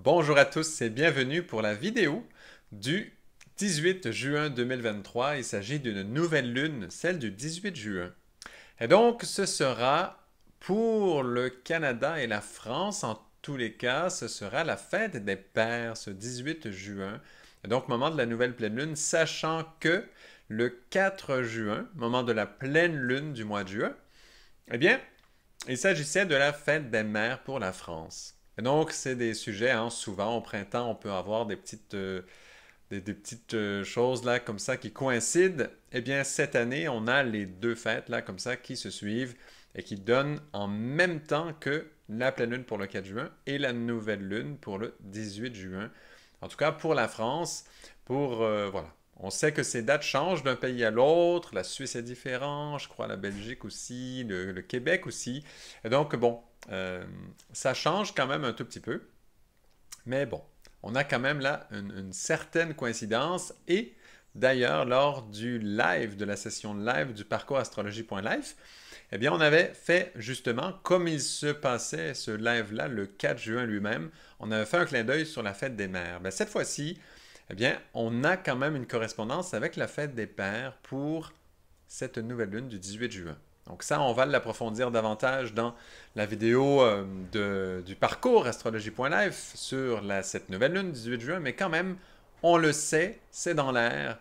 Bonjour à tous et bienvenue pour la vidéo du 18 juin 2023. Il s'agit d'une nouvelle lune, celle du 18 juin. Et donc, ce sera pour le Canada et la France, en tous les cas, ce sera la fête des pères ce 18 juin. Et donc, moment de la nouvelle pleine lune, sachant que le 4 juin, moment de la pleine lune du mois de juin, eh bien, il s'agissait de la fête des mères pour la France. Et donc, c'est des sujets, hein, souvent au printemps, on peut avoir des petites choses là comme ça qui coïncident. Eh bien, cette année, on a les deux fêtes là comme ça qui se suivent et qui donnent en même temps que la pleine lune pour le 4 juin et la nouvelle lune pour le 18 juin. En tout cas, pour la France, voilà. On sait que ces dates changent d'un pays à l'autre. La Suisse est différente, je crois la Belgique aussi, le Québec aussi. Et donc, bon, ça change quand même un tout petit peu. Mais bon, on a quand même là une certaine coïncidence. Et d'ailleurs, lors du live, de la session live du parcours astrologie.life, eh bien, on avait fait justement, comme il se passait ce live-là, le 4 juin lui-même, on avait fait un clin d'œil sur la fête des mères. Ben, cette fois-ci, eh bien, on a quand même une correspondance avec la fête des pères pour cette nouvelle lune du 18 juin. Donc ça, on va l'approfondir davantage dans la vidéo du parcours astrologie.life sur cette nouvelle lune du 18 juin, mais quand même, on le sait, c'est dans l'air.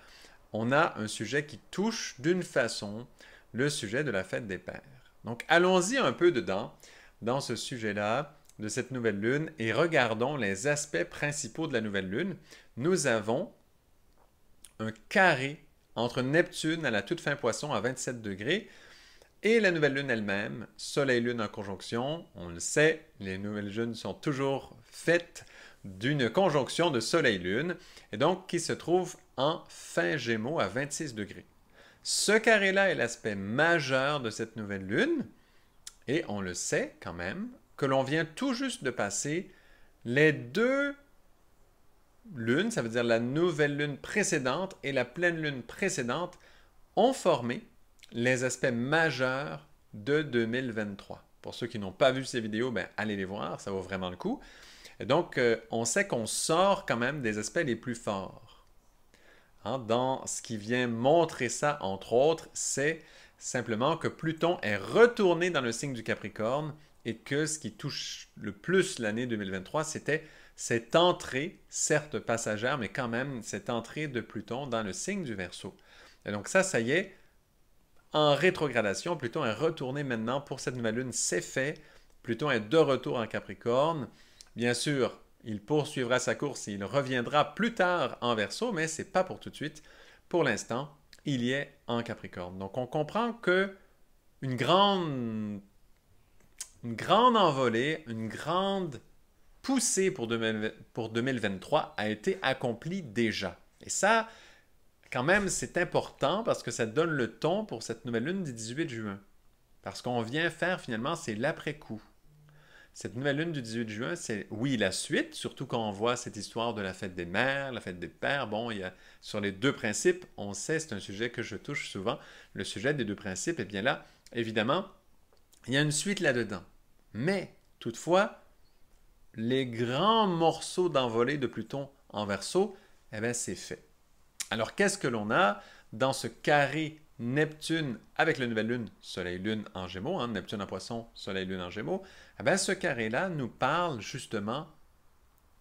On a un sujet qui touche d'une façon le sujet de la fête des pères. Donc allons-y un peu dedans, dans ce sujet-là, de cette nouvelle lune, et regardons les aspects principaux de la nouvelle lune. Nous avons un carré entre Neptune à la toute fin Poisson à 27 degrés et la nouvelle lune elle-même, Soleil-Lune en conjonction. On le sait, les nouvelles lunes sont toujours faites d'une conjonction de Soleil-Lune, et donc qui se trouve en fin Gémeaux à 26 degrés. Ce carré-là est l'aspect majeur de cette nouvelle lune, et on le sait quand même que l'on vient tout juste de passer les deux lunes, ça veut dire la nouvelle lune précédente et la pleine lune précédente, ont formé les aspects majeurs de 2023. Pour ceux qui n'ont pas vu ces vidéos, ben, allez les voir, ça vaut vraiment le coup. Et donc, on sait qu'on sort quand même des aspects les plus forts. Hein, dans ce qui vient montrer ça, entre autres, c'est simplement que Pluton est retourné dans le signe du Capricorne et que ce qui touche le plus l'année 2023, c'était cette entrée, certes passagère, mais quand même cette entrée de Pluton dans le signe du Verseau. Et donc ça y est, en rétrogradation, Pluton est retourné maintenant pour cette nouvelle lune, c'est fait. Pluton est de retour en Capricorne. Bien sûr, il poursuivra sa course et il reviendra plus tard en Verseau, mais ce n'est pas pour tout de suite. Pour l'instant, il y est en Capricorne. Donc on comprend que une grande envolée, une grande poussée pour 2023 a été accomplie déjà. Et ça, quand même, c'est important parce que ça donne le ton pour cette nouvelle lune du 18 juin. Parce qu'on vient faire finalement, c'est l'après-coup. Cette nouvelle lune du 18 juin, c'est oui la suite, surtout quand on voit cette histoire de la fête des mères, la fête des pères. Bon, il y a sur les deux principes, on sait, c'est un sujet que je touche souvent, le sujet des deux principes. Et bien là, évidemment, il y a une suite là-dedans. Mais, toutefois, les grands morceaux d'envolée de Pluton en Verseau, eh bien, c'est fait. Alors, qu'est-ce que l'on a dans ce carré Neptune avec la nouvelle lune, Soleil-Lune en Gémeaux, hein, Neptune en Poisson, Soleil-Lune en Gémeaux? Eh bien, ce carré-là nous parle justement,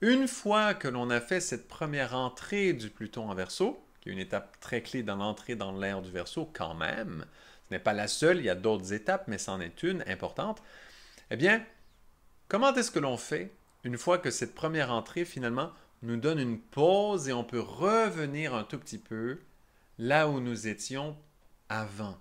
une fois que l'on a fait cette première entrée du Pluton en Verseau, qui est une étape très clé dans l'entrée dans l'ère du Verseau quand même, ce n'est pas la seule, il y a d'autres étapes, mais c'en est une importante. Eh bien, comment est-ce que l'on fait une fois que cette première entrée, finalement, nous donne une pause et on peut revenir un tout petit peu là où nous étions avant?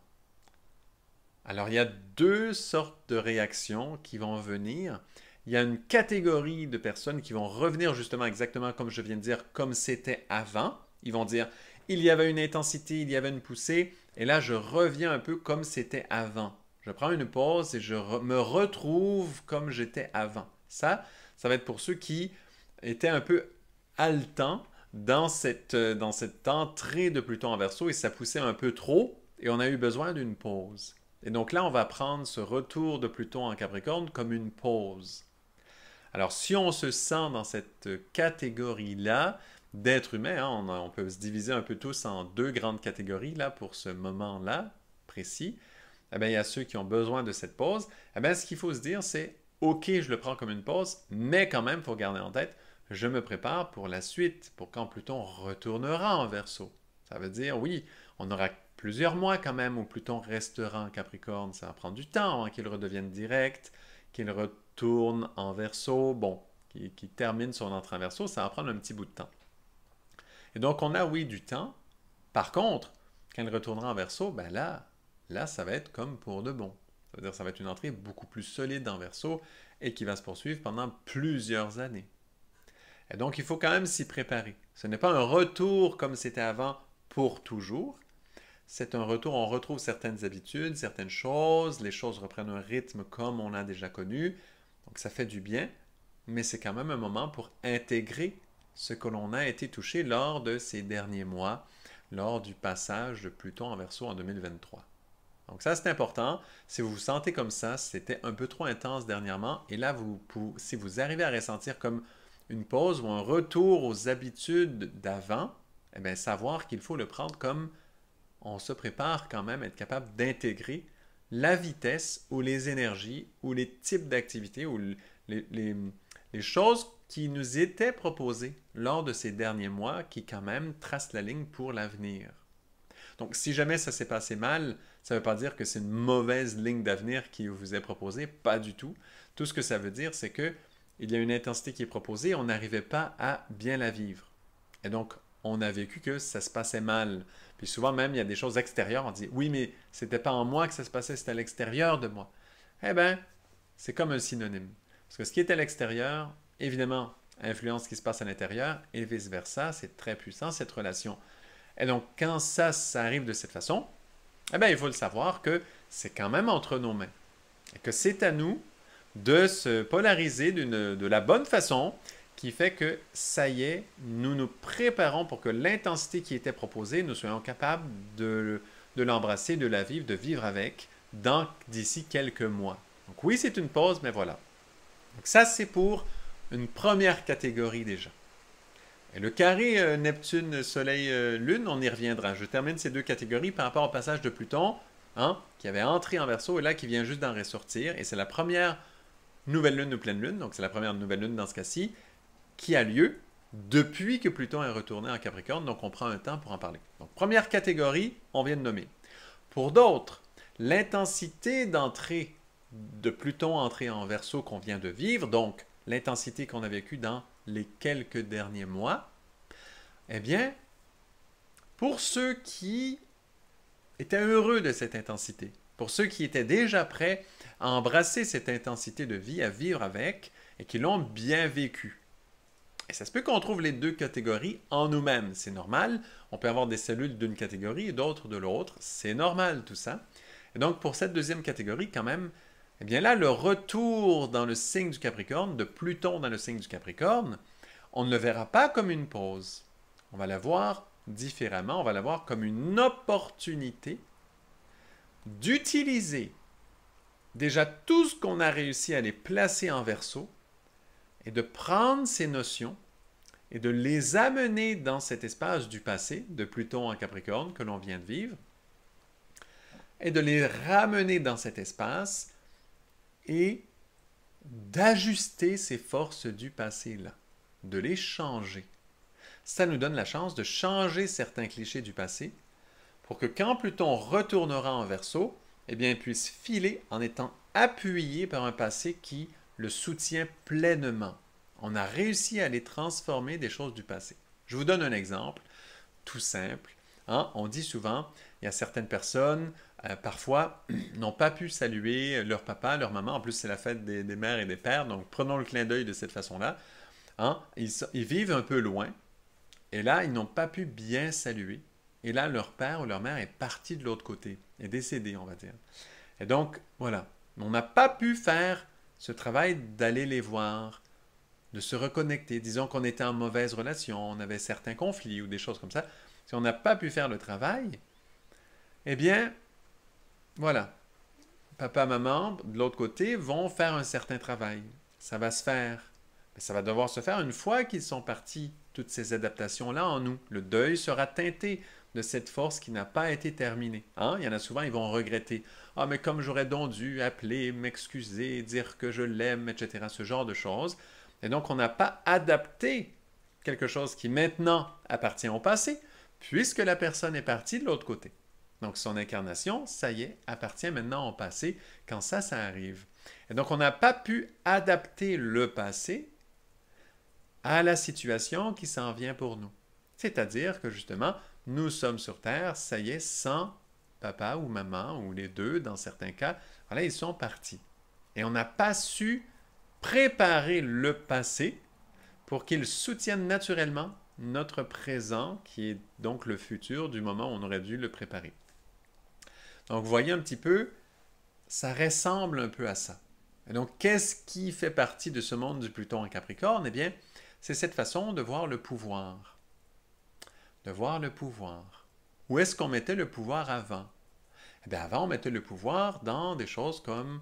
Alors, il y a deux sortes de réactions qui vont venir. Il y a une catégorie de personnes qui vont revenir justement exactement comme je viens de dire, comme c'était avant. Ils vont dire, il y avait une intensité, il y avait une poussée, et là, je reviens un peu comme c'était avant. Je prends une pause et me retrouve comme j'étais avant. Ça va être pour ceux qui étaient un peu haletants dans cette entrée de Pluton en Verseau et ça poussait un peu trop et on a eu besoin d'une pause. Et donc là, on va prendre ce retour de Pluton en Capricorne comme une pause. Alors, si on se sent dans cette catégorie-là d'être humain, hein, on peut se diviser un peu tous en deux grandes catégories là, pour ce moment-là précis. Eh bien, il y a ceux qui ont besoin de cette pause. Eh bien, ce qu'il faut se dire, c'est OK, je le prends comme une pause, mais quand même, il faut garder en tête, je me prépare pour la suite, pour quand Pluton retournera en Verseau. Ça veut dire, oui, on aura plusieurs mois quand même où Pluton restera en Capricorne. Ça va prendre du temps avant qu'il redevienne direct, qu'il retourne en Verseau, bon, qu'il termine son entrée en Verseau, ça va prendre un petit bout de temps. Et donc, on a, oui, du temps. Par contre, quand il retournera en Verseau, ben là, ça va être comme pour de bon. Ça veut dire que ça va être une entrée beaucoup plus solide en Verseau et qui va se poursuivre pendant plusieurs années. Et donc, il faut quand même s'y préparer. Ce n'est pas un retour comme c'était avant pour toujours. C'est un retour, on retrouve certaines habitudes, certaines choses, les choses reprennent un rythme comme on l'a déjà connu. Donc, ça fait du bien, mais c'est quand même un moment pour intégrer ce que l'on a été touché lors de ces derniers mois, lors du passage de Pluton en Verseau en 2023. Donc ça, c'est important. Si vous vous sentez comme ça, c'était un peu trop intense dernièrement, et là, si vous arrivez à ressentir comme une pause ou un retour aux habitudes d'avant, eh bien, savoir qu'il faut le prendre comme on se prépare quand même à être capable d'intégrer la vitesse ou les énergies ou les types d'activités ou les choses qui nous étaient proposées lors de ces derniers mois qui quand même tracent la ligne pour l'avenir. Donc, si jamais ça s'est passé mal, ça ne veut pas dire que c'est une mauvaise ligne d'avenir qui vous est proposée, pas du tout. Tout ce que ça veut dire, c'est que il y a une intensité qui est proposée, on n'arrivait pas à bien la vivre. Et donc, on a vécu que ça se passait mal. Puis souvent même, il y a des choses extérieures, on dit, oui, mais c'était pas en moi que ça se passait, c'était à l'extérieur de moi. Eh bien, c'est comme un synonyme. Parce que ce qui est à l'extérieur, évidemment, influence ce qui se passe à l'intérieur, et vice-versa, c'est très puissant, cette relation. Et donc, quand ça arrive de cette façon, eh bien, il faut le savoir que c'est quand même entre nos mains. Et que c'est à nous de se polariser de la bonne façon qui fait que, ça y est, nous nous préparons pour que l'intensité qui était proposée, nous soyons capables de l'embrasser, de la vivre, de vivre avec d'ici quelques mois. Donc oui, c'est une pause, mais voilà. Donc ça, c'est pour une première catégorie déjà. Et le carré Neptune, Soleil, Lune, on y reviendra. Je termine ces deux catégories par rapport au passage de Pluton, hein, qui avait entré en Verseau et là qui vient juste d'en ressortir. Et c'est la première nouvelle lune ou pleine lune, donc c'est la première nouvelle lune dans ce cas-ci, qui a lieu depuis que Pluton est retourné en Capricorne, donc on prend un temps pour en parler. Donc première catégorie, on vient de nommer. Pour d'autres, l'intensité d'entrée de Pluton entré en Verseau qu'on vient de vivre, donc l'intensité qu'on a vécue dans les quelques derniers mois, eh bien, pour ceux qui étaient heureux de cette intensité, pour ceux qui étaient déjà prêts à embrasser cette intensité de vie, à vivre avec, et qui l'ont bien vécu. Et ça se peut qu'on trouve les deux catégories en nous-mêmes, c'est normal. On peut avoir des cellules d'une catégorie et d'autres de l'autre, c'est normal tout ça. Et donc pour cette deuxième catégorie, quand même, eh bien là, le retour dans le signe du Capricorne, de Pluton dans le signe du Capricorne, on ne le verra pas comme une pause. On va la voir différemment, on va la voir comme une opportunité d'utiliser déjà tout ce qu'on a réussi à les placer en Verseau et de prendre ces notions et de les amener dans cet espace du passé, de Pluton en Capricorne que l'on vient de vivre, et de les ramener dans cet espace et d'ajuster ces forces du passé-là, de les changer. Ça nous donne la chance de changer certains clichés du passé pour que quand Pluton retournera en Verseau, eh bien, il puisse filer en étant appuyé par un passé qui le soutient pleinement. On a réussi à les transformer des choses du passé. Je vous donne un exemple tout simple. Hein? On dit souvent, il y a certaines personnes, parfois, n'ont pas pu saluer leur papa, leur maman. En plus, c'est la fête des mères et des pères, donc prenons le clin d'œil de cette façon-là. Hein? Ils vivent un peu loin, et là, ils n'ont pas pu bien saluer. Et là, leur père ou leur mère est parti de l'autre côté, est décédé, on va dire. Et donc, voilà. On n'a pas pu faire ce travail d'aller les voir, de se reconnecter. Disons qu'on était en mauvaise relation, on avait certains conflits ou des choses comme ça. Si on n'a pas pu faire le travail, eh bien, voilà. Papa, maman, de l'autre côté, vont faire un certain travail. Ça va se faire. Mais ça va devoir se faire une fois qu'ils sont partis, toutes ces adaptations-là en nous. Le deuil sera teinté de cette force qui n'a pas été terminée. Hein? Il y en a souvent, ils vont regretter. Ah, mais comme j'aurais donc dû appeler, m'excuser, dire que je l'aime, etc. Ce genre de choses. Et donc, on n'a pas adapté quelque chose qui maintenant appartient au passé, puisque la personne est partie de l'autre côté. Donc, son incarnation, ça y est, appartient maintenant au passé quand ça arrive. Et donc, on n'a pas pu adapter le passé à la situation qui s'en vient pour nous. C'est-à-dire que justement, nous sommes sur Terre, ça y est, sans papa ou maman, ou les deux dans certains cas, voilà, ils sont partis. Et on n'a pas su préparer le passé pour qu'il soutienne naturellement notre présent, qui est donc le futur du moment où on aurait dû le préparer. Donc, vous voyez un petit peu, ça ressemble un peu à ça. Et donc, qu'est-ce qui fait partie de ce monde du Pluton en Capricorne? Eh bien, c'est cette façon de voir le pouvoir. De voir le pouvoir. Où est-ce qu'on mettait le pouvoir avant? Eh bien, avant, on mettait le pouvoir dans des choses comme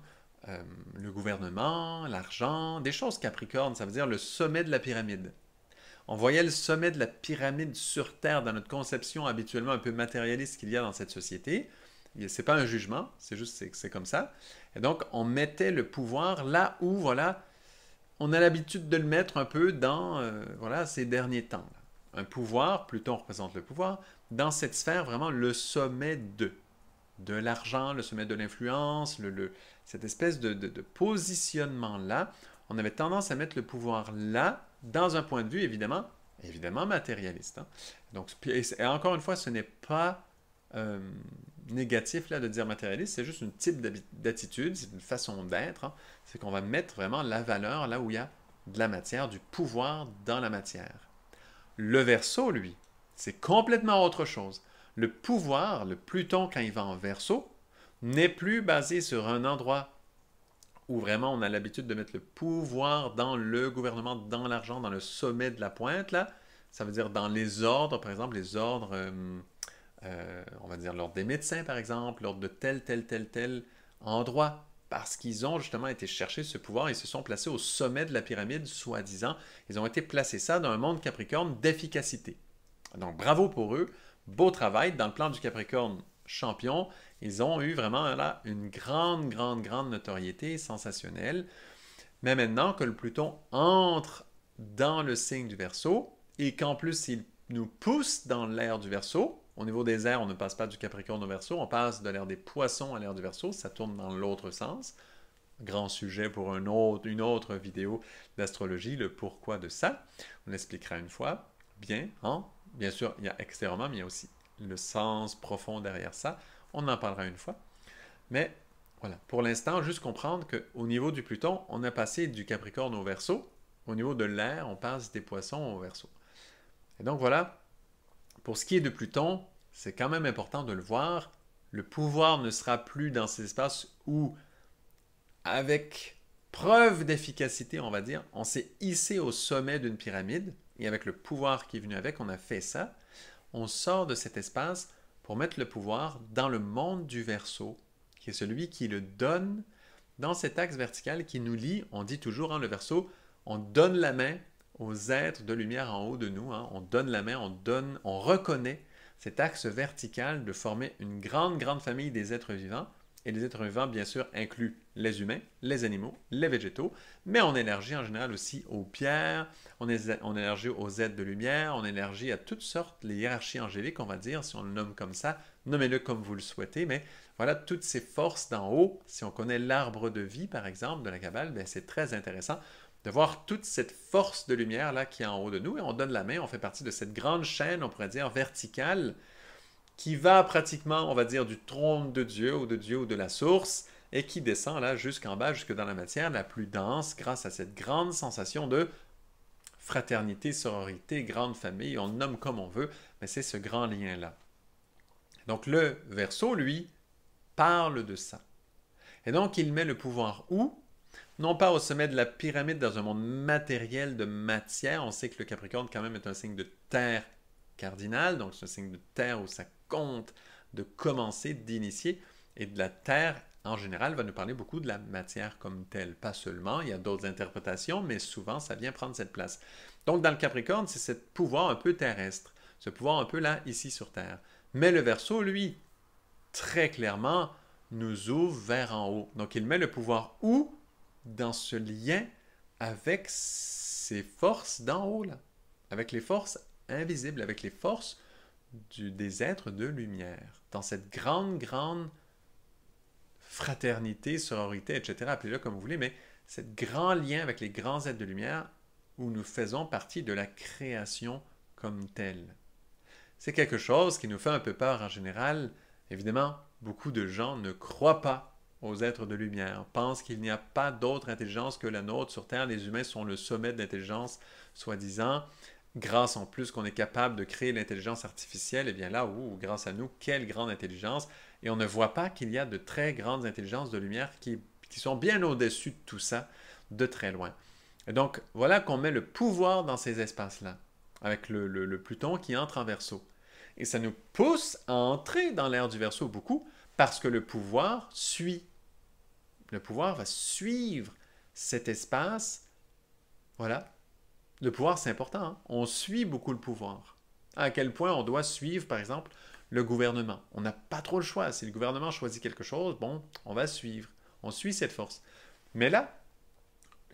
le gouvernement, l'argent, des choses Capricorne, ça veut dire le sommet de la pyramide. On voyait le sommet de la pyramide sur Terre dans notre conception habituellement un peu matérialiste qu'il y a dans cette société. Ce n'est pas un jugement, c'est juste que c'est comme ça. Et donc, on mettait le pouvoir là où, voilà, on a l'habitude de le mettre un peu dans voilà, ces derniers temps. Un pouvoir, Pluton représente le pouvoir, dans cette sphère, vraiment le sommet de l'argent, le sommet de l'influence, cette espèce de positionnement-là. On avait tendance à mettre le pouvoir là, dans un point de vue évidemment matérialiste. Hein. Donc, et encore une fois, ce n'est pas négatif là, de dire matérialiste, c'est juste un type d'attitude, c'est une façon d'être. Hein. C'est qu'on va mettre vraiment la valeur là où il y a de la matière, du pouvoir dans la matière. Le Verseau, lui, c'est complètement autre chose. Le pouvoir, le Pluton, quand il va en Verseau, n'est plus basé sur un endroit où vraiment on a l'habitude de mettre le pouvoir dans le gouvernement, dans l'argent, dans le sommet de la pointe, là. Ça veut dire dans les ordres, par exemple, les ordres, on va dire l'ordre des médecins, par exemple, l'ordre de tel endroit, parce qu'ils ont justement été chercher ce pouvoir et se sont placés au sommet de la pyramide, soi-disant. Ils ont été placés ça dans un monde Capricorne d'efficacité. Donc, bravo pour eux. Beau travail. Dans le plan du Capricorne champion, ils ont eu vraiment là une grande notoriété sensationnelle. Mais maintenant que le Pluton entre dans le signe du Verseau et qu'en plus il nous pousse dans l'ère du Verseau, au niveau des airs, on ne passe pas du Capricorne au Verseau, on passe de l'ère des Poissons à l'ère du Verseau, ça tourne dans l'autre sens. Grand sujet pour une autre vidéo d'astrologie, le pourquoi de ça. On l'expliquera une fois. Bien, hein? Bien sûr, il y a extérieurement, mais il y a aussi le sens profond derrière ça. On en parlera une fois. Mais voilà, pour l'instant, juste comprendre qu'au niveau du Pluton, on a passé du Capricorne au Verseau. Au niveau de l'air, on passe des Poissons au Verseau. Et donc voilà, pour ce qui est de Pluton, c'est quand même important de le voir. Le pouvoir ne sera plus dans ces espaces où, avec preuve d'efficacité, on va dire, on s'est hissé au sommet d'une pyramide, et avec le pouvoir qui est venu avec, on a fait ça. On sort de cet espace pour mettre le pouvoir dans le monde du Verseau, qui est celui qui le donne dans cet axe vertical qui nous lie. On dit toujours, hein, le Verseau, on donne la main aux êtres de lumière en haut de nous. Hein. On donne la main, on reconnaît cet axe vertical de former une grande famille des êtres vivants. Et les êtres vivants, bien sûr, incluent les humains, les animaux, les végétaux, mais on élargit en général aussi aux pierres, on élargit aux êtres de lumière, on élargit à toutes sortes, les hiérarchies angéliques, on va dire, si on le nomme comme ça, nommez-le comme vous le souhaitez, mais voilà, toutes ces forces d'en haut, si on connaît l'arbre de vie, par exemple, de la Kabbale, ben, c'est très intéressant de voir toute cette force de lumière là qui est en haut de nous, et on donne la main, on fait partie de cette grande chaîne, on pourrait dire, verticale, qui va pratiquement, on va dire, du trône de Dieu ou de la source, et qui descend là jusqu'en bas, jusque dans la matière la plus dense, grâce à cette grande sensation de fraternité, sororité, grande famille, on le nomme comme on veut, mais c'est ce grand lien-là. Donc le Verseau, lui, parle de ça. Et donc il met le pouvoir où? Non pas au sommet de la pyramide dans un monde matériel de matière, on sait que le Capricorne quand même est un signe de terre cardinal, donc c'est un signe de terre où ça compte de commencer, d'initier, et de la terre en général, va nous parler beaucoup de la matière comme telle. Pas seulement, il y a d'autres interprétations, mais souvent, ça vient prendre cette place. Donc, dans le Capricorne, c'est ce pouvoir un peu terrestre, ce pouvoir un peu là, ici sur Terre. Mais le Verseau, lui, très clairement, nous ouvre vers en haut. Donc, il met le pouvoir où? Dans ce lien avec ces forces d'en haut, là. Avec les forces invisibles, avec les forces des êtres de lumière. Dans cette grande, grande fraternité, sororité, etc., appelez-le comme vous voulez, mais ce grand lien avec les grands êtres de lumière où nous faisons partie de la création comme telle. C'est quelque chose qui nous fait un peu peur en général. Évidemment, beaucoup de gens ne croient pas aux êtres de lumière, pensent qu'il n'y a pas d'autre intelligence que la nôtre sur Terre. Les humains sont le sommet de l'intelligence, soi-disant. Grâce en plus qu'on est capable de créer l'intelligence artificielle, et bien là, grâce à nous, quelle grande intelligence. Et on ne voit pas qu'il y a de très grandes intelligences de lumière qui sont bien au-dessus de tout ça, de très loin. Et donc, voilà qu'on met le pouvoir dans ces espaces-là, avec le Pluton qui entre en Verseau. Et ça nous pousse à entrer dans l'ère du Verseau beaucoup, parce que le pouvoir suit. Le pouvoir va suivre cet espace. Voilà. Le pouvoir, c'est important. Hein? On suit beaucoup le pouvoir. À quel point on doit suivre, par exemple, le gouvernement. On n'a pas trop le choix. Si le gouvernement choisit quelque chose, bon, on va suivre. On suit cette force. Mais là,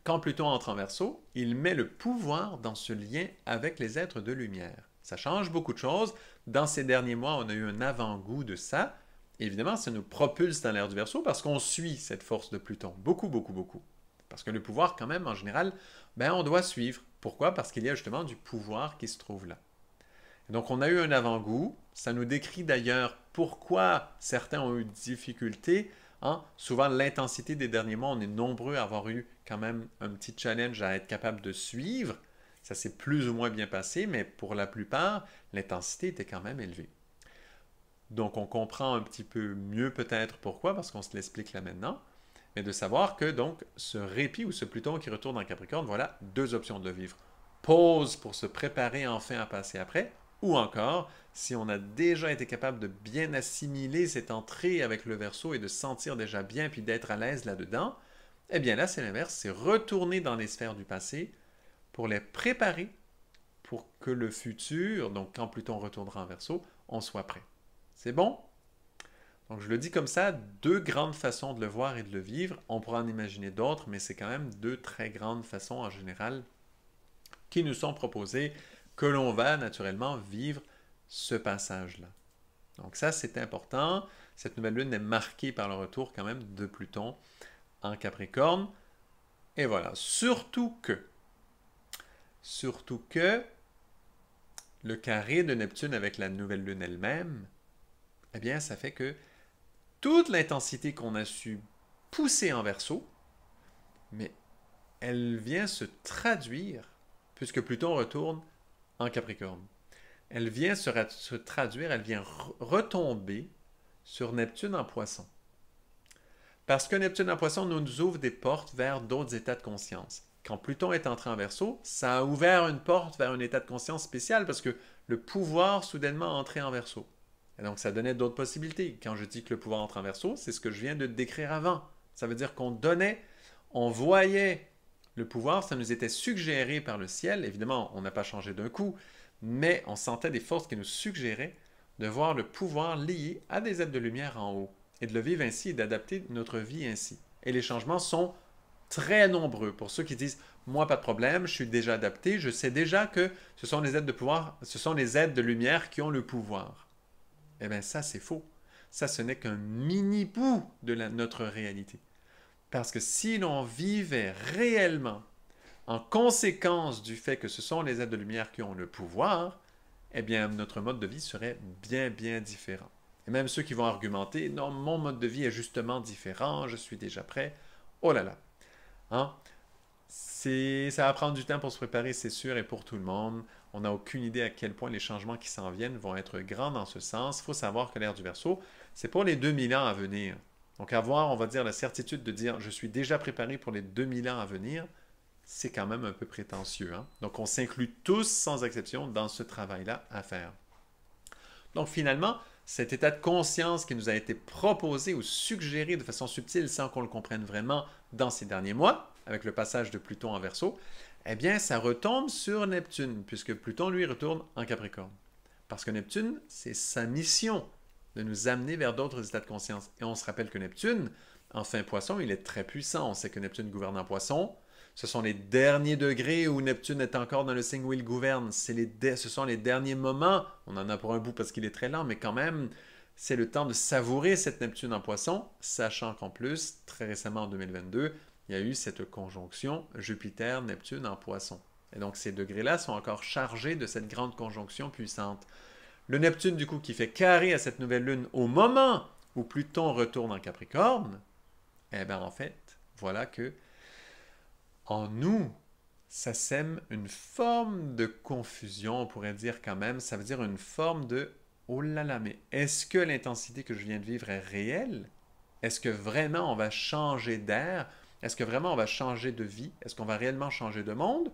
quand Pluton entre en Verseau, il met le pouvoir dans ce lien avec les êtres de lumière. Ça change beaucoup de choses. Dans ces derniers mois, on a eu un avant-goût de ça. Évidemment, ça nous propulse dans l'ère du Verseau parce qu'on suit cette force de Pluton. Beaucoup, beaucoup, beaucoup. Parce que le pouvoir, quand même, en général, ben, on doit suivre. Pourquoi? Parce qu'il y a justement du pouvoir qui se trouve là. Et donc, on a eu un avant-goût. Ça nous décrit d'ailleurs pourquoi certains ont eu des difficultés. Hein? Souvent, l'intensité des derniers mois, on est nombreux à avoir eu quand même un petit challenge à être capable de suivre. Ça s'est plus ou moins bien passé, mais pour la plupart, l'intensité était quand même élevée. Donc, on comprend un petit peu mieux peut-être pourquoi, parce qu'on se l'explique là maintenant. Mais de savoir que donc ce répit ou ce Pluton qui retourne en Capricorne, voilà deux options de le vivre. Pause pour se préparer enfin à passer après, ou encore, si on a déjà été capable de bien assimiler cette entrée avec le Verseau et de se sentir déjà bien puis d'être à l'aise là-dedans, eh bien là c'est l'inverse, c'est retourner dans les sphères du passé pour les préparer pour que le futur, donc quand Pluton retournera en Verseau, on soit prêt. C'est bon? Donc je le dis comme ça, deux grandes façons de le voir et de le vivre. On pourra en imaginer d'autres, mais c'est quand même deux très grandes façons en général qui nous sont proposées, que l'on va naturellement vivre ce passage-là. Donc ça, c'est important. Cette nouvelle lune est marquée par le retour quand même de Pluton en Capricorne. Et voilà, surtout que le carré de Neptune avec la nouvelle lune elle-même, eh bien, ça fait que toute l'intensité qu'on a su pousser en Verseau, mais elle vient se traduire, puisque Pluton retourne en Capricorne. Elle vient se traduire, elle vient retomber sur Neptune en Poisson. Parce que Neptune en Poisson nous ouvre des portes vers d'autres états de conscience. Quand Pluton est entré en Verseau, ça a ouvert une porte vers un état de conscience spécial parce que le pouvoir soudainement entré en Verseau. Et donc, ça donnait d'autres possibilités. Quand je dis que le pouvoir entre en Verseau, c'est ce que je viens de décrire avant. Ça veut dire qu'on donnait, on voyait le pouvoir, ça nous était suggéré par le ciel. Évidemment, on n'a pas changé d'un coup, mais on sentait des forces qui nous suggéraient de voir le pouvoir lié à des êtres de lumière en haut et de le vivre ainsi et d'adapter notre vie ainsi. Et les changements sont très nombreux. Pour ceux qui disent « Moi, pas de problème, je suis déjà adapté, je sais déjà que ce sont les êtres de pouvoir, ce sont les êtres de lumière qui ont le pouvoir. » Eh bien, ça, c'est faux. Ça, ce n'est qu'un mini-bout de notre réalité. Parce que si l'on vivait réellement en conséquence du fait que ce sont les êtres de lumière qui ont le pouvoir, eh bien, notre mode de vie serait bien, bien différent. Et même ceux qui vont argumenter, non, mon mode de vie est justement différent, je suis déjà prêt. Oh là là. Hein? Ça va prendre du temps pour se préparer, c'est sûr, et pour tout le monde. On n'a aucune idée à quel point les changements qui s'en viennent vont être grands dans ce sens. Il faut savoir que l'ère du Verseau, c'est pour les 2000 ans à venir. Donc avoir, on va dire, la certitude de dire « je suis déjà préparé pour les 2000 ans à venir », c'est quand même un peu prétentieux. Hein? Donc on s'inclut tous, sans exception, dans ce travail-là à faire. Donc finalement, cet état de conscience qui nous a été proposé ou suggéré de façon subtile sans qu'on le comprenne vraiment dans ces derniers mois, avec le passage de Pluton en Verseau, eh bien, ça retombe sur Neptune, puisque Pluton, lui, retourne en Capricorne. Parce que Neptune, c'est sa mission de nous amener vers d'autres états de conscience. Et on se rappelle que Neptune, en fin Poisson, il est très puissant. On sait que Neptune gouverne en Poisson. Ce sont les derniers degrés où Neptune est encore dans le signe où il gouverne. Ce sont les derniers moments. On en a pour un bout parce qu'il est très lent, mais quand même, c'est le temps de savourer cette Neptune en Poisson, sachant qu'en plus, très récemment en 2022, il y a eu cette conjonction Jupiter-Neptune en Poisson. Et donc ces degrés-là sont encore chargés de cette grande conjonction puissante. Le Neptune, du coup, qui fait carré à cette nouvelle lune au moment où Pluton retourne en Capricorne, eh bien en fait, voilà que en nous, ça sème une forme de confusion, on pourrait dire quand même. Ça veut dire une forme de oh là là, mais est-ce que l'intensité que je viens de vivre est réelle? Est-ce que vraiment on va changer d'air? Est-ce que vraiment on va changer de vie? Est-ce qu'on va réellement changer de monde?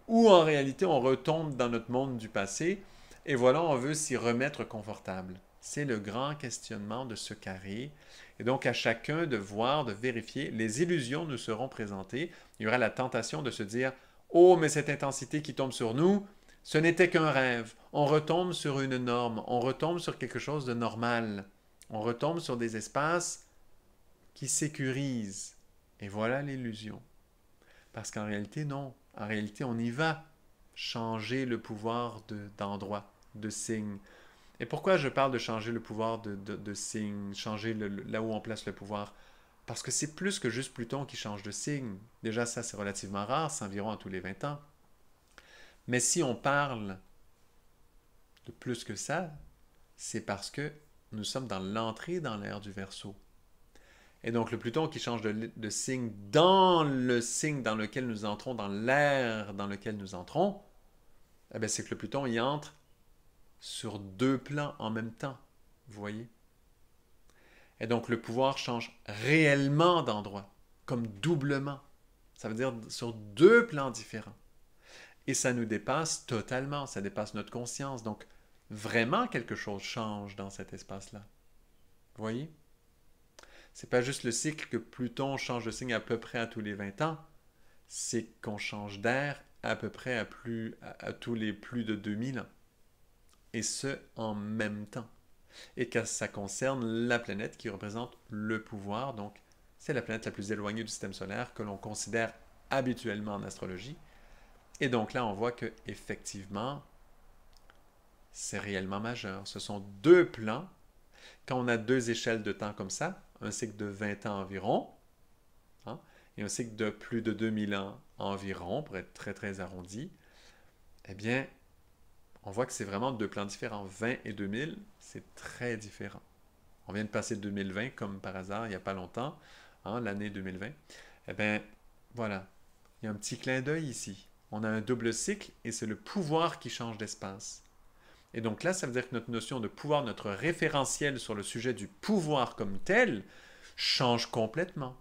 Ou en réalité on retombe dans notre monde du passé et voilà, on veut s'y remettre confortable? C'est le grand questionnement de ce carré. Et donc à chacun de voir, de vérifier, les illusions nous seront présentées. Il y aura la tentation de se dire « Oh, mais cette intensité qui tombe sur nous, ce n'était qu'un rêve. On retombe sur une norme, on retombe sur quelque chose de normal. On retombe sur des espaces qui sécurisent. » Et voilà l'illusion. Parce qu'en réalité, non. En réalité, on y va changer le pouvoir d'endroit, de signe. Et pourquoi je parle de changer le pouvoir de signe, changer là où on place le pouvoir? Parce que c'est plus que juste Pluton qui change de signe. Déjà, ça, c'est relativement rare, c'est environ à tous les 20 ans. Mais si on parle de plus que ça, c'est parce que nous sommes dans l'entrée dans l'ère du Verseau. Et donc, le Pluton qui change de signe dans le signe dans lequel nous entrons, dans l'ère dans lequel nous entrons, eh bien, c'est que le Pluton y entre sur deux plans en même temps. Vous voyez? Et donc, le pouvoir change réellement d'endroit, comme doublement. Ça veut dire sur deux plans différents. Et ça nous dépasse totalement, ça dépasse notre conscience. Donc, vraiment, quelque chose change dans cet espace-là. Vous voyez? C'est pas juste le cycle que Pluton change de signe à peu près à tous les 20 ans, c'est qu'on change d'air à peu près à tous les plus de 2000 ans. Et ce, en même temps. Et que ça concerne la planète qui représente le pouvoir, donc c'est la planète la plus éloignée du système solaire que l'on considère habituellement en astrologie. Et donc là, on voit que effectivement, c'est réellement majeur. Ce sont deux plans. Quand on a deux échelles de temps comme ça, un cycle de 20 ans environ, hein, et un cycle de plus de 2000 ans environ, pour être très très arrondi, eh bien, on voit que c'est vraiment deux plans différents. 20 et 2000, c'est très différent. On vient de passer 2020 comme par hasard, il n'y a pas longtemps, hein, l'année 2020. Eh bien, voilà, il y a un petit clin d'œil ici. On a un double cycle et c'est le pouvoir qui change d'espace. Et donc là, ça veut dire que notre notion de pouvoir, notre référentiel sur le sujet du pouvoir comme tel, change complètement.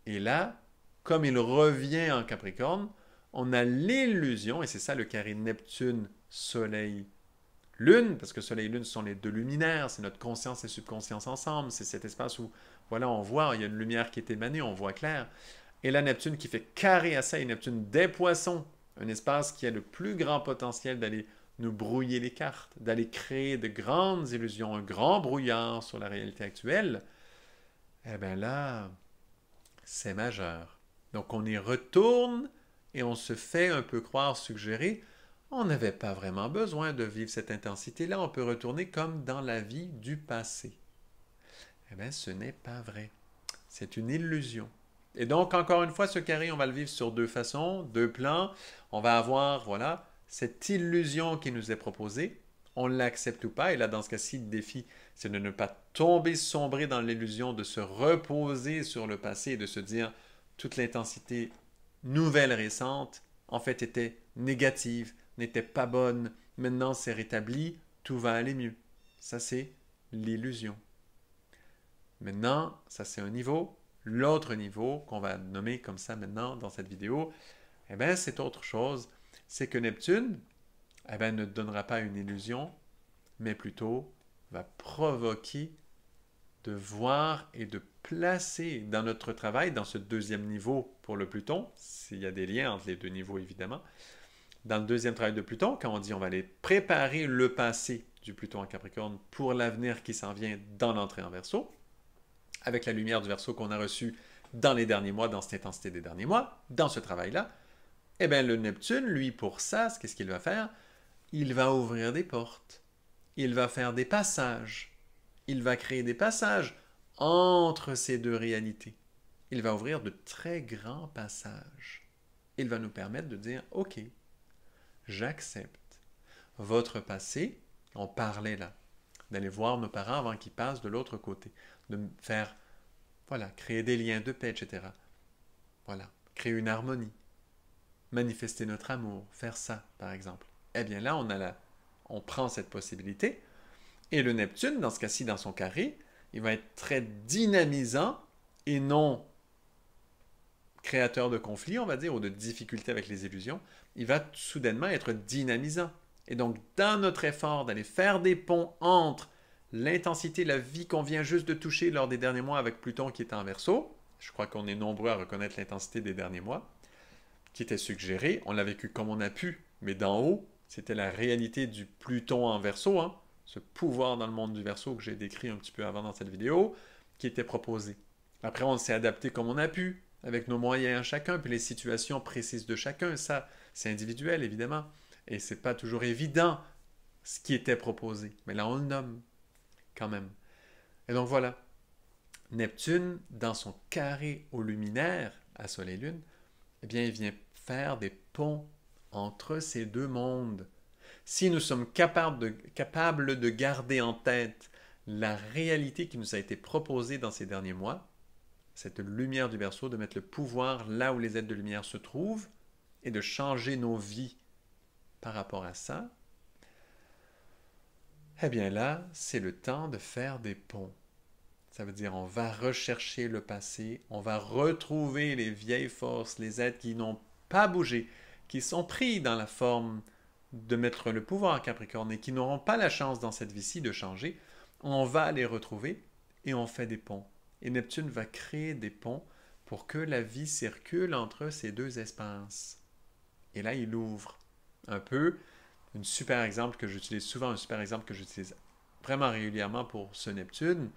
Et là, comme il revient en Capricorne, on a l'illusion, et c'est ça le carré Neptune, Soleil, Lune, parce que Soleil et Lune sont les deux luminaires, c'est notre conscience et subconscience ensemble, c'est cet espace où, voilà, on voit, il y a une lumière qui est émanée, on voit clair. Et la Neptune qui fait carré à ça, et Neptune des Poissons, un espace qui a le plus grand potentiel d'aller nous brouiller les cartes, d'aller créer de grandes illusions, un grand brouillard sur la réalité actuelle, eh bien là, c'est majeur. Donc on y retourne et on se fait un peu croire, suggérer, on n'avait pas vraiment besoin de vivre cette intensité-là, on peut retourner comme dans la vie du passé. Eh bien, ce n'est pas vrai. C'est une illusion. Et donc, encore une fois, ce carré, on va le vivre sur deux façons, deux plans. On va avoir, voilà, cette illusion qui nous est proposée. On l'accepte ou pas. Et là, dans ce cas-ci, le défi, c'est de ne pas tomber, sombrer dans l'illusion, de se reposer sur le passé et de se dire toute l'intensité nouvelle, récente, en fait, était négative, n'était pas bonne. Maintenant, c'est rétabli, tout va aller mieux. Ça, c'est l'illusion. Maintenant, ça, c'est un niveau. L'autre niveau, qu'on va nommer comme ça maintenant dans cette vidéo, eh bien, c'est autre chose. C'est que Neptune, eh bien, ne donnera pas une illusion, mais plutôt va provoquer de voir et de placer dans notre travail, dans ce deuxième niveau pour le Pluton, s'il y a des liens entre les deux niveaux évidemment, dans le deuxième travail de Pluton, quand on dit on va aller préparer le passé du Pluton en Capricorne pour l'avenir qui s'en vient dans l'entrée en Verseau, avec la lumière du Verseau qu'on a reçue dans les derniers mois, dans cette intensité des derniers mois, dans ce travail-là, eh bien le Neptune, lui, pour ça, qu'est-ce qu'il va faire? Il va ouvrir des portes, il va faire des passages, il va créer des passages entre ces deux réalités. Il va ouvrir de très grands passages. Il va nous permettre de dire, OK, j'accepte votre passé. On parlait là, d'aller voir nos parents avant qu'ils passent de l'autre côté, de faire, voilà, créer des liens de paix, etc. Voilà, créer une harmonie, manifester notre amour, faire ça, par exemple. Eh bien là, on prend cette possibilité, et le Neptune, dans ce cas-ci, dans son carré, il va être très dynamisant et non créateur de conflits, on va dire, ou de difficultés avec les illusions. Il va soudainement être dynamisant. Et donc, dans notre effort d'aller faire des ponts entre l'intensité, la vie qu'on vient juste de toucher lors des derniers mois avec Pluton qui était en Verseau, je crois qu'on est nombreux à reconnaître l'intensité des derniers mois, qui était suggérée, on l'a vécu comme on a pu, mais d'en haut, c'était la réalité du Pluton en Verseau, hein, ce pouvoir dans le monde du Verseau que j'ai décrit un petit peu avant dans cette vidéo, qui était proposé. Après, on s'est adapté comme on a pu, avec nos moyens à chacun, puis les situations précises de chacun, ça, c'est individuel, évidemment. Et c'est pas toujours évident ce qui était proposé. Mais là, on le nomme, quand même. Et donc, voilà. Neptune, dans son carré au luminaire, à Soleil-Lune, eh bien, il vient faire des ponts entre ces deux mondes. Si nous sommes capables de garder en tête la réalité qui nous a été proposée dans ces derniers mois, cette lumière du Verseau, de mettre le pouvoir là où les êtres de lumière se trouvent et de changer nos vies par rapport à ça, eh bien là, c'est le temps de faire des ponts. Ça veut dire on va rechercher le passé, on va retrouver les vieilles forces, les êtres qui n'ont pas bougé, qui sont pris dans la forme de mettre le pouvoir en Capricorne et qui n'auront pas la chance dans cette vie-ci de changer. On va les retrouver et on fait des ponts. Et Neptune va créer des ponts pour que la vie circule entre ces deux espaces. Et là, il ouvre un peu un super exemple que j'utilise souvent, un super exemple que j'utilise vraiment régulièrement pour ce Neptune,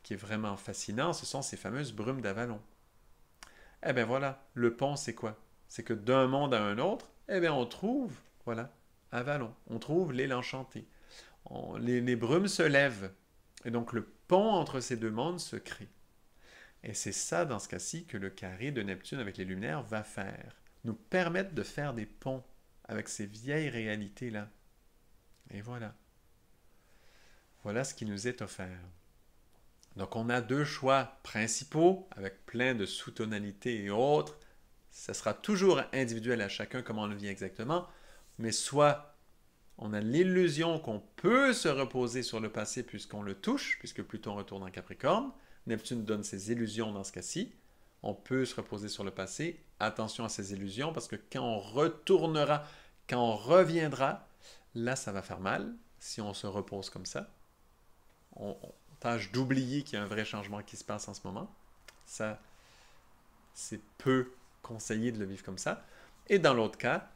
qui est vraiment fascinant, ce sont ces fameuses brumes d'Avalon. Eh bien voilà, le pont, c'est quoi? C'est que d'un monde à un autre, eh bien on trouve, voilà, Avalon, on trouve l'île enchantée. Les brumes se lèvent, et donc le pont entre ces deux mondes se crée. Et c'est ça, dans ce cas-ci, que le carré de Neptune avec les luminaires va faire. Nous permettre de faire des ponts avec ces vieilles réalités-là. Et voilà. Voilà ce qui nous est offert. Donc on a deux choix principaux, avec plein de sous-tonalités et autres. Ça sera toujours individuel à chacun comment on le vit exactement, mais soit on a l'illusion qu'on peut se reposer sur le passé puisqu'on le touche, puisque Pluton retourne en Capricorne, Neptune donne ses illusions dans ce cas-ci, on peut se reposer sur le passé, attention à ces illusions, parce que quand on retournera, quand on reviendra, là ça va faire mal, si on se repose comme ça. On tâche d'oublier qu'il y a un vrai changement qui se passe en ce moment. Ça, c'est peu conseillé de le vivre comme ça. Et dans l'autre cas,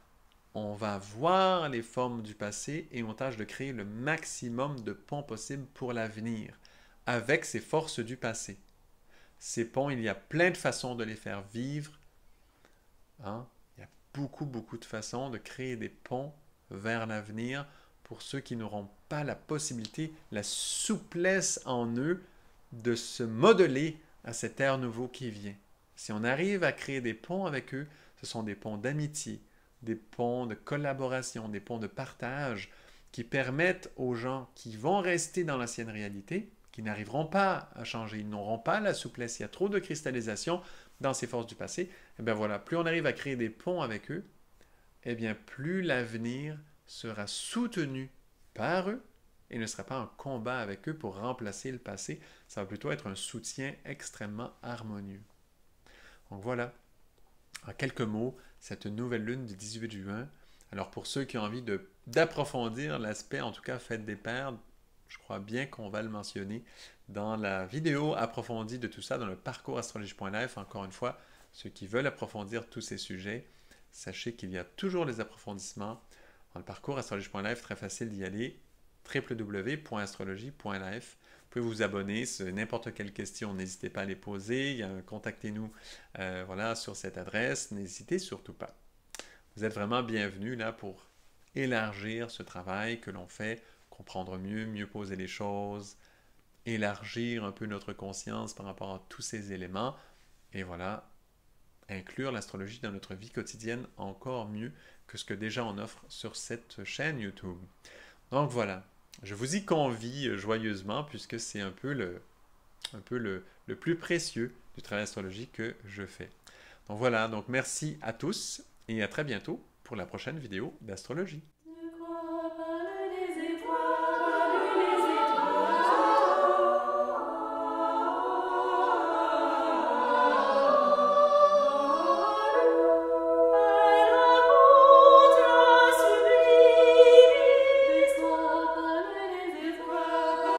on va voir les formes du passé et on tâche de créer le maximum de ponts possibles pour l'avenir, avec ces forces du passé. Ces ponts, il y a plein de façons de les faire vivre. Hein? Il y a beaucoup, beaucoup de façons de créer des ponts vers l'avenir pour ceux qui n'auront pas la possibilité, la souplesse en eux de se modeler à cet air nouveau qui vient. Si on arrive à créer des ponts avec eux, ce sont des ponts d'amitié, des ponts de collaboration, des ponts de partage qui permettent aux gens qui vont rester dans l'ancienne réalité, qui n'arriveront pas à changer, ils n'auront pas la souplesse, il y a trop de cristallisation dans ces forces du passé, et bien voilà, plus on arrive à créer des ponts avec eux, et bien plus l'avenir sera soutenu par eux et ne sera pas en combat avec eux pour remplacer le passé, ça va plutôt être un soutien extrêmement harmonieux. Donc voilà, en quelques mots, cette nouvelle lune du 18 juin. Alors pour ceux qui ont envie d'approfondir l'aspect, en tout cas fête des pères, je crois bien qu'on va le mentionner dans la vidéo approfondie de tout ça, dans le parcours astrologie.life. Encore une fois, ceux qui veulent approfondir tous ces sujets, sachez qu'il y a toujours des approfondissements dans le parcours astrologie.life, très facile d'y aller, www.astrologie.life. Vous pouvez vous abonner, si n'importe quelle question, n'hésitez pas à les poser, contactez-nous voilà, sur cette adresse, n'hésitez surtout pas. Vous êtes vraiment bienvenus là pour élargir ce travail que l'on fait, comprendre mieux, mieux poser les choses, élargir un peu notre conscience par rapport à tous ces éléments, et voilà, inclure l'astrologie dans notre vie quotidienne encore mieux que ce que déjà on offre sur cette chaîne YouTube. Donc voilà, je vous y convie joyeusement puisque c'est un peu le plus précieux du travail astrologique que je fais. Donc voilà, donc merci à tous et à très bientôt pour la prochaine vidéo d'astrologie.